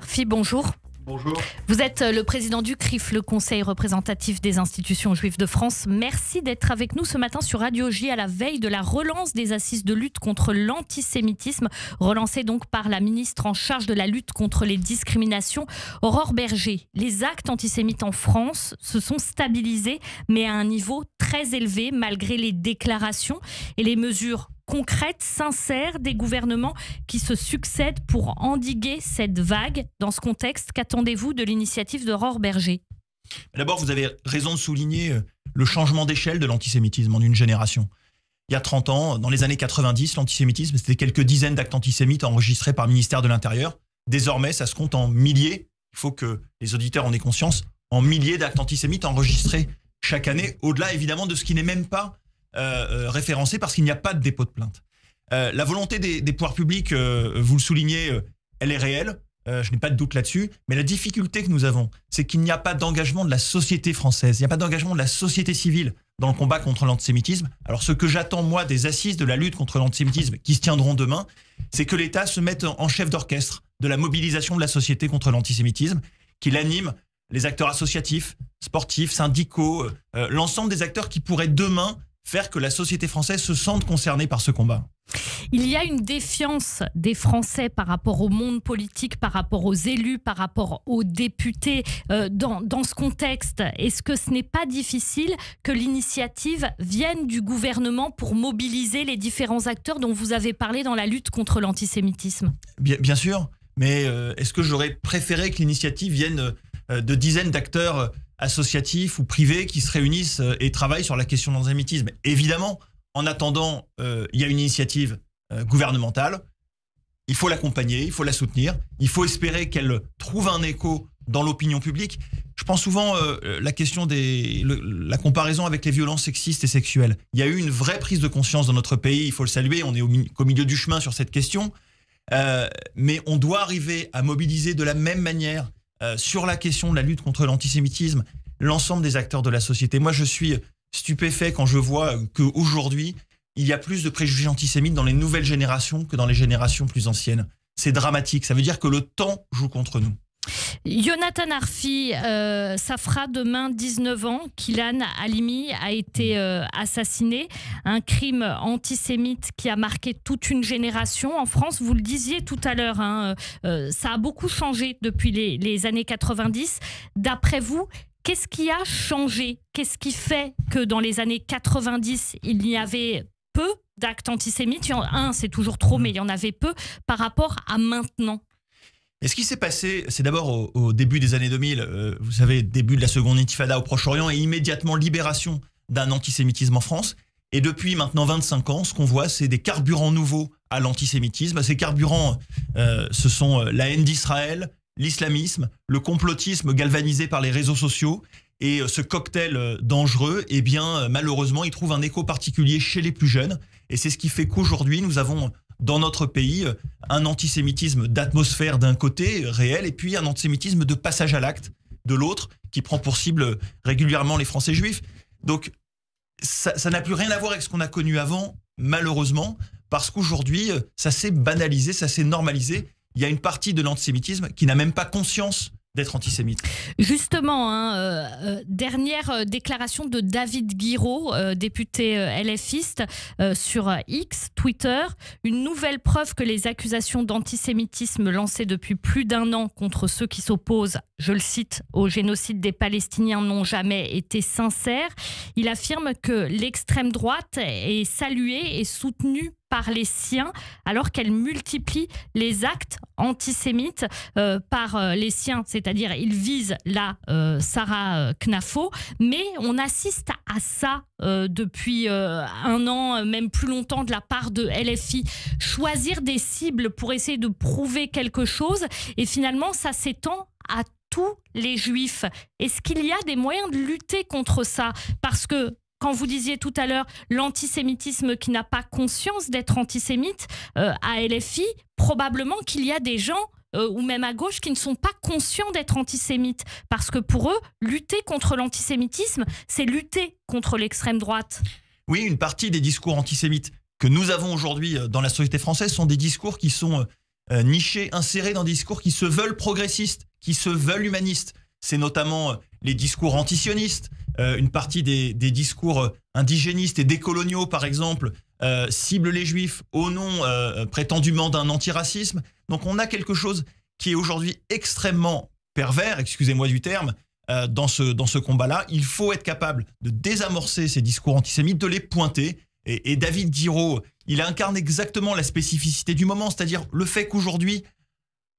Arfi, bonjour. Bonjour. Vous êtes le président du CRIF, le Conseil représentatif des institutions juives de France. Merci d'être avec nous ce matin sur Radio J à la veille de la relance des assises de lutte contre l'antisémitisme, relancée donc par la ministre en charge de la lutte contre les discriminations, Aurore Bergé. Les actes antisémites en France se sont stabilisés, mais à un niveau très élevé malgré les déclarations et les mesures concrètes, sincères des gouvernements qui se succèdent pour endiguer cette vague. Dans ce contexte, qu'attendez-vous de l'initiative d'Aurore Bergé ? D'abord, vous avez raison de souligner le changement d'échelle de l'antisémitisme en une génération. Il y a 30 ans, dans les années 90, l'antisémitisme, c'était quelques dizaines d'actes antisémites enregistrés par le ministère de l'Intérieur. Désormais, ça se compte en milliers. Il faut que les auditeurs en aient conscience. En milliers d'actes antisémites enregistrés chaque année, au-delà évidemment de ce qui n'est même pas référencé parce qu'il n'y a pas de dépôt de plainte. La volonté des pouvoirs publics, vous le soulignez, elle est réelle. Je n'ai pas de doute là-dessus. Mais la difficulté que nous avons, c'est qu'il n'y a pas d'engagement de la société française. Il n'y a pas d'engagement de la société civile dans le combat contre l'antisémitisme. Alors ce que j'attends, moi, des assises de la lutte contre l'antisémitisme qui se tiendront demain, c'est que l'État se mette en chef d'orchestre de la mobilisation de la société contre l'antisémitisme, qu'il anime les acteurs associatifs, sportifs, syndicaux, l'ensemble des acteurs qui pourraient demain faire que la société française se sente concernée par ce combat. Il y a une défiance des Français par rapport au monde politique, par rapport aux élus, par rapport aux députés. Dans ce contexte, est-ce que ce n'est pas difficile que l'initiative vienne du gouvernement pour mobiliser les différents acteurs dont vous avez parlé dans la lutte contre l'antisémitisme ? Bien sûr, mais est-ce que j'aurais préféré que l'initiative vienne de dizaines d'acteurs associatifs ou privés qui se réunissent et travaillent sur la question de l'antisémitisme? Évidemment, en attendant, il y a une initiative gouvernementale. Il faut l'accompagner, il faut la soutenir. Il faut espérer qu'elle trouve un écho dans l'opinion publique. Je pense souvent la question la comparaison avec les violences sexistes et sexuelles. Il y a eu une vraie prise de conscience dans notre pays. Il faut le saluer. On est qu'au milieu du chemin sur cette question. Mais on doit arriver à mobiliser de la même manière sur la question de la lutte contre l'antisémitisme l'ensemble des acteurs de la société. Moi, je suis stupéfait quand je vois qu'aujourd'hui, il y a plus de préjugés antisémites dans les nouvelles générations que dans les générations plus anciennes. C'est dramatique. Ça veut dire que le temps joue contre nous. Yonatan Arfi, ça fera demain 19 ans qu'Ilan Halimi a été assassiné. Un crime antisémite qui a marqué toute une génération en France. Vous le disiez tout à l'heure, ça a beaucoup changé depuis les années 90. D'après vous, qu'est-ce qui a changé? Qu'est-ce qui fait que dans les années 90, il y avait peu d'actes antisémites? C'est toujours trop, mais il y en avait peu par rapport à maintenant. Et ce qui s'est passé, c'est d'abord au début des années 2000, vous savez, début de la seconde intifada au Proche-Orient et immédiatement libération d'un antisémitisme en France. Et depuis maintenant 25 ans, ce qu'on voit, c'est des carburants nouveaux à l'antisémitisme. Ces carburants, ce sont la haine d'Israël, l'islamisme, le complotisme galvanisé par les réseaux sociaux. Et ce cocktail dangereux, eh bien, malheureusement, il trouve un écho particulier chez les plus jeunes. Et c'est ce qui fait qu'aujourd'hui, nous avons dans notre pays un antisémitisme d'atmosphère d'un côté, réel, et puis un antisémitisme de passage à l'acte de l'autre, qui prend pour cible régulièrement les Français juifs. Donc, ça n'a plus rien à voir avec ce qu'on a connu avant, malheureusement, parce qu'aujourd'hui, ça s'est banalisé, ça s'est normalisé. Il y a une partie de l'antisémitisme qui n'a même pas conscience d'être antisémite. Justement, dernière déclaration de David Guiraud, député LFiste, sur X, Twitter. Une nouvelle preuve que les accusations d'antisémitisme lancées depuis plus d'un an contre ceux qui s'opposent, je le cite, au génocide des Palestiniens n'ont jamais été sincères. Il affirme que l'extrême droite est saluée et soutenue par les siens, alors qu'elle multiplie les actes antisémites par les siens, c'est-à-dire ils visent Sarah Knafo, mais on assiste à ça depuis un an, même plus longtemps, de la part de LFI. Choisir des cibles pour essayer de prouver quelque chose, et finalement ça s'étend à tous les juifs. Est-ce qu'il y a des moyens de lutter contre ça? Parce que quand vous disiez tout à l'heure l'antisémitisme qui n'a pas conscience d'être antisémite, à LFI, probablement qu'il y a des gens, ou même à gauche, qui ne sont pas conscients d'être antisémites. Parce que pour eux, lutter contre l'antisémitisme, c'est lutter contre l'extrême droite. Oui, une partie des discours antisémites que nous avons aujourd'hui dans la société française sont des discours qui sont nichés, insérés dans des discours qui se veulent progressistes, qui se veulent humanistes. C'est notamment les discours antisionistes, une partie des discours indigénistes et décoloniaux, par exemple, ciblent les juifs au nom prétendument d'un antiracisme. Donc on a quelque chose qui est aujourd'hui extrêmement pervers, excusez-moi du terme, dans ce combat-là. Il faut être capable de désamorcer ces discours antisémites, de les pointer. Et David Guiraud, il incarne exactement la spécificité du moment, c'est-à-dire le fait qu'aujourd'hui,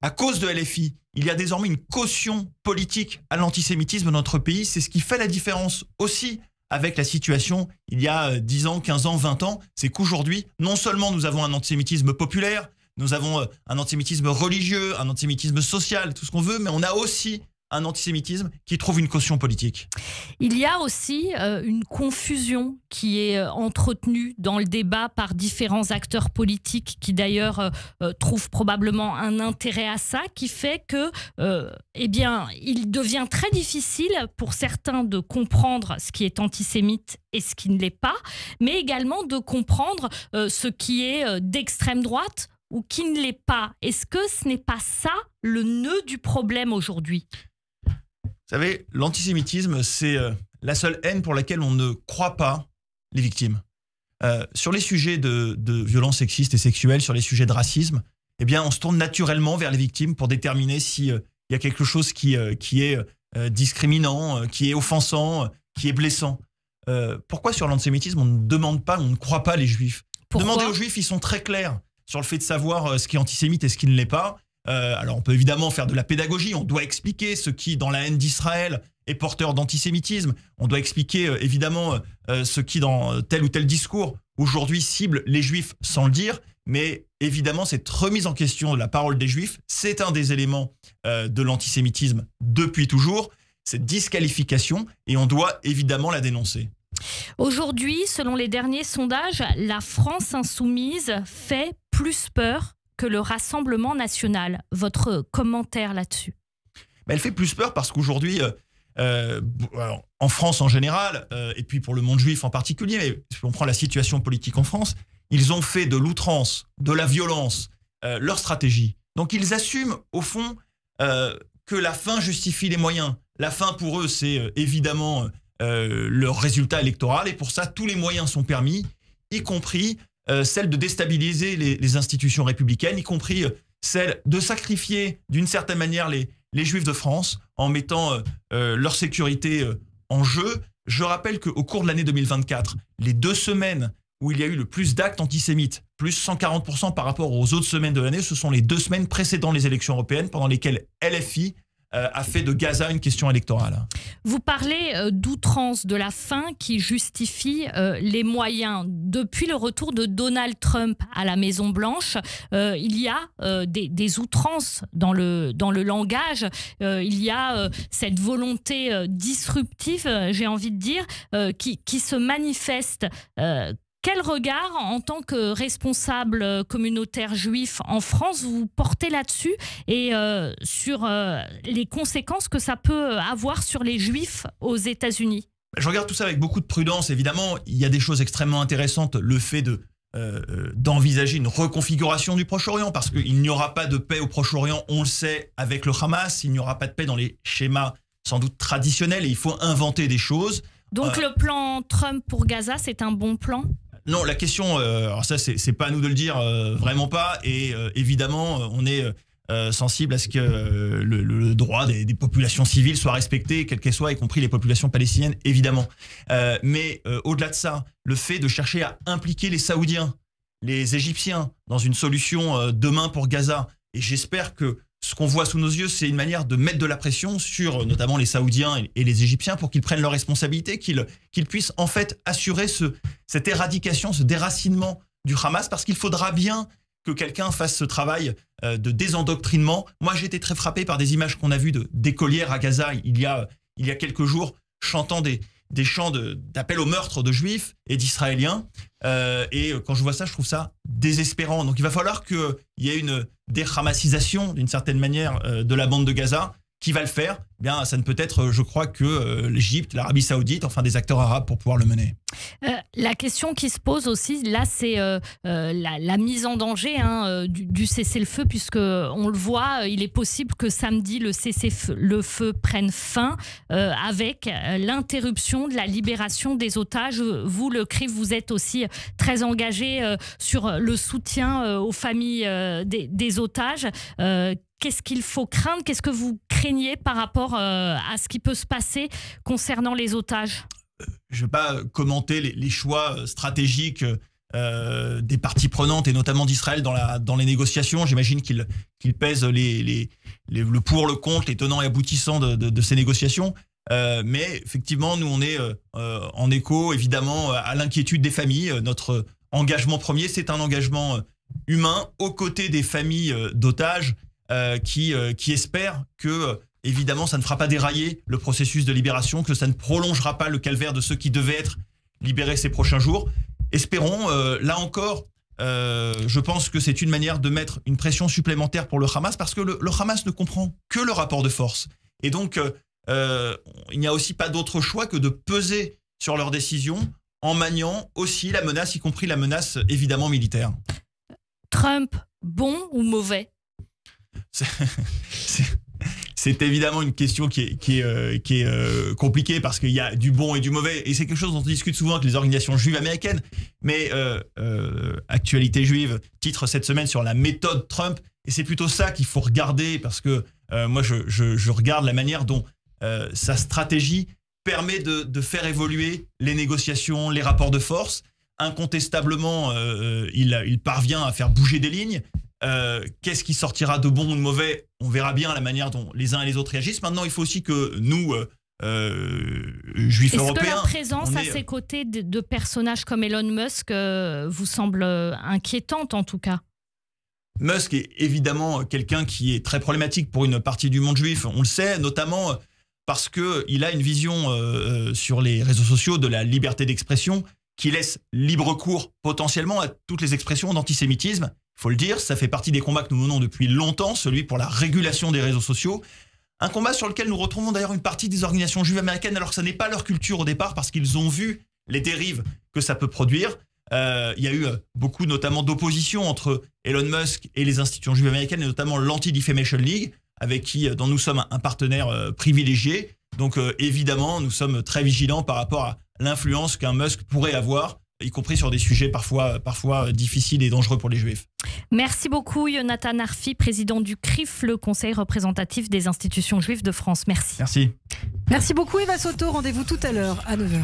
à cause de LFI, il y a désormais une caution politique à l'antisémitisme dans notre pays. C'est ce qui fait la différence aussi avec la situation il y a 10 ans, 15 ans, 20 ans. C'est qu'aujourd'hui, non seulement nous avons un antisémitisme populaire, nous avons un antisémitisme religieux, un antisémitisme social, tout ce qu'on veut, mais on a aussi un antisémitisme qui trouve une caution politique. Il y a aussi une confusion qui est entretenue dans le débat par différents acteurs politiques qui d'ailleurs trouvent probablement un intérêt à ça, qui fait que il devient très difficile pour certains de comprendre ce qui est antisémite et ce qui ne l'est pas, mais également de comprendre ce qui est d'extrême droite ou qui ne l'est pas. Est-ce que ce n'est pas ça le nœud du problème aujourd'hui ? Vous savez, l'antisémitisme, c'est la seule haine pour laquelle on ne croit pas les victimes. Sur les sujets de violences sexistes et sexuelles, sur les sujets de racisme, eh bien, on se tourne naturellement vers les victimes pour déterminer s'il y a quelque chose qui est discriminant, qui est offensant, qui est blessant. Pourquoi sur l'antisémitisme, on ne demande pas, on ne croit pas les juifs ? Demandez aux juifs, ils sont très clairs sur le fait de savoir ce qui est antisémite et ce qui ne l'est pas. Alors on peut évidemment faire de la pédagogie, on doit expliquer ce qui, dans la haine d'Israël, est porteur d'antisémitisme. On doit expliquer évidemment ce qui, dans tel ou tel discours, aujourd'hui cible les juifs sans le dire. Mais évidemment, cette remise en question de la parole des juifs, c'est un des éléments de l'antisémitisme depuis toujours, cette disqualification, et on doit évidemment la dénoncer. Aujourd'hui, selon les derniers sondages, la France insoumise fait plus peur que le Rassemblement national. Votre commentaire là-dessus ? Elle fait plus peur parce qu'aujourd'hui, en France en général, et puis pour le monde juif en particulier, mais si on prend la situation politique en France, ils ont fait de l'outrance, de la violence, leur stratégie. Donc ils assument au fond que la fin justifie les moyens. La fin pour eux, c'est évidemment leur résultat électoral, et pour ça, tous les moyens sont permis, y compris celle de déstabiliser les institutions républicaines, y compris celle de sacrifier d'une certaine manière les Juifs de France en mettant leur sécurité en jeu. Je rappelle qu'au cours de l'année 2024, les 2 semaines où il y a eu le plus d'actes antisémites, plus 140% par rapport aux autres semaines de l'année, ce sont les 2 semaines précédant les élections européennes, pendant lesquelles LFI a fait de Gaza une question électorale. Vous parlez d'outrance, de la fin qui justifie les moyens. Depuis le retour de Donald Trump à la Maison-Blanche, il y a des outrances dans le langage. Il y a cette volonté disruptive, j'ai envie de dire, qui se manifeste. Quel regard, en tant que responsable communautaire juif en France, vous portez là-dessus et sur les conséquences que ça peut avoir sur les juifs aux États-Unis ? Je regarde tout ça avec beaucoup de prudence. Évidemment, il y a des choses extrêmement intéressantes. Le fait d'envisager une reconfiguration du Proche-Orient, parce qu'il n'y aura pas de paix au Proche-Orient, on le sait, avec le Hamas. Il n'y aura pas de paix dans les schémas sans doute traditionnels et il faut inventer des choses. Donc le plan Trump pour Gaza, c'est un bon plan ? Non, la question, alors ça, c'est pas à nous de le dire, vraiment pas. Et évidemment, on est sensible à ce que le droit des populations civiles soit respecté, quelles qu'elles soient, y compris les populations palestiniennes, évidemment. Mais au-delà de ça, le fait de chercher à impliquer les Saoudiens, les Égyptiens, dans une solution demain pour Gaza, et j'espère que ce qu'on voit sous nos yeux, c'est une manière de mettre de la pression sur notamment les Saoudiens et les Égyptiens pour qu'ils prennent leurs responsabilités, qu'ils puissent en fait assurer cette éradication, ce déracinement du Hamas, parce qu'il faudra bien que quelqu'un fasse ce travail de désendoctrinement. Moi, j'ai été très frappé par des images qu'on a vues d'écolières à Gaza il y a quelques jours, chantant des chants d'appel au meurtre de Juifs et d'Israéliens. Et quand je vois ça, je trouve ça désespérant. Donc il va falloir qu'il y ait une déhamassisation, d'une certaine manière, de la bande de Gaza, qui va le faire? Eh bien, ça ne peut être, je crois, que l'Égypte, l'Arabie Saoudite, enfin des acteurs arabes pour pouvoir le mener. La question qui se pose aussi, là, c'est la mise en danger du cessez-le-feu, puisque on le voit, il est possible que samedi, le cessez-le-feu prenne fin avec l'interruption de la libération des otages. Vous, le CRIF, vous êtes aussi très engagé sur le soutien aux familles des otages. Qu'est-ce qu'il faut craindre? Qu'est-ce que vous craignez par rapport à ce qui peut se passer concernant les otages? Je ne vais pas commenter les choix stratégiques des parties prenantes et notamment d'Israël dans les négociations. J'imagine qu'ils pèsent le pour, le contre, les tenants et aboutissants de ces négociations. Mais effectivement, nous, on est en écho, évidemment, à l'inquiétude des familles. Notre engagement premier, c'est un engagement humain aux côtés des familles d'otages qui espèrent que, évidemment, ça ne fera pas dérailler le processus de libération, que ça ne prolongera pas le calvaire de ceux qui devaient être libérés ces prochains jours. Espérons, là encore, je pense que c'est une manière de mettre une pression supplémentaire pour le Hamas, parce que le Hamas ne comprend que le rapport de force. Et donc, il n'y a aussi pas d'autre choix que de peser sur leurs décisions en maniant aussi la menace, y compris la menace évidemment militaire. Trump, bon ou mauvais? C'est évidemment une question qui est compliquée, parce qu'il y a du bon et du mauvais, et c'est quelque chose dont on discute souvent avec les organisations juives américaines. Mais Actualité juive titre cette semaine sur la méthode Trump, et c'est plutôt ça qu'il faut regarder, parce que moi je regarde la manière dont sa stratégie permet de faire évoluer les négociations, les rapports de force. Incontestablement, il parvient à faire bouger des lignes. Qu'est-ce qui sortira de bon ou de mauvais? On verra bien la manière dont les uns et les autres réagissent. Maintenant, il faut aussi que nous, juifs européens... Est-ce que la présence à ses côtés de personnages comme Elon Musk vous semble inquiétante, en tout cas? Musk est évidemment quelqu'un qui est très problématique pour une partie du monde juif. On le sait, notamment parce qu'il a une vision sur les réseaux sociaux de la liberté d'expression qui laisse libre cours potentiellement à toutes les expressions d'antisémitisme. Il faut le dire, ça fait partie des combats que nous menons depuis longtemps, celui pour la régulation des réseaux sociaux. Un combat sur lequel nous retrouvons d'ailleurs une partie des organisations juives américaines, alors que ça n'est pas leur culture au départ, parce qu'ils ont vu les dérives que ça peut produire. Il y a eu beaucoup notamment d'opposition entre Elon Musk et les institutions juives américaines, et notamment l'Anti-Defamation League, dont nous sommes un partenaire privilégié. Donc évidemment, nous sommes très vigilants par rapport à l'influence qu'un Musk pourrait avoir, y compris sur des sujets parfois difficiles et dangereux pour les Juifs. Merci beaucoup, Yonatan Arfi, président du CRIF, le Conseil représentatif des institutions juives de France. Merci. Merci. Merci beaucoup, Eva Soto. Rendez-vous tout à l'heure à 9h.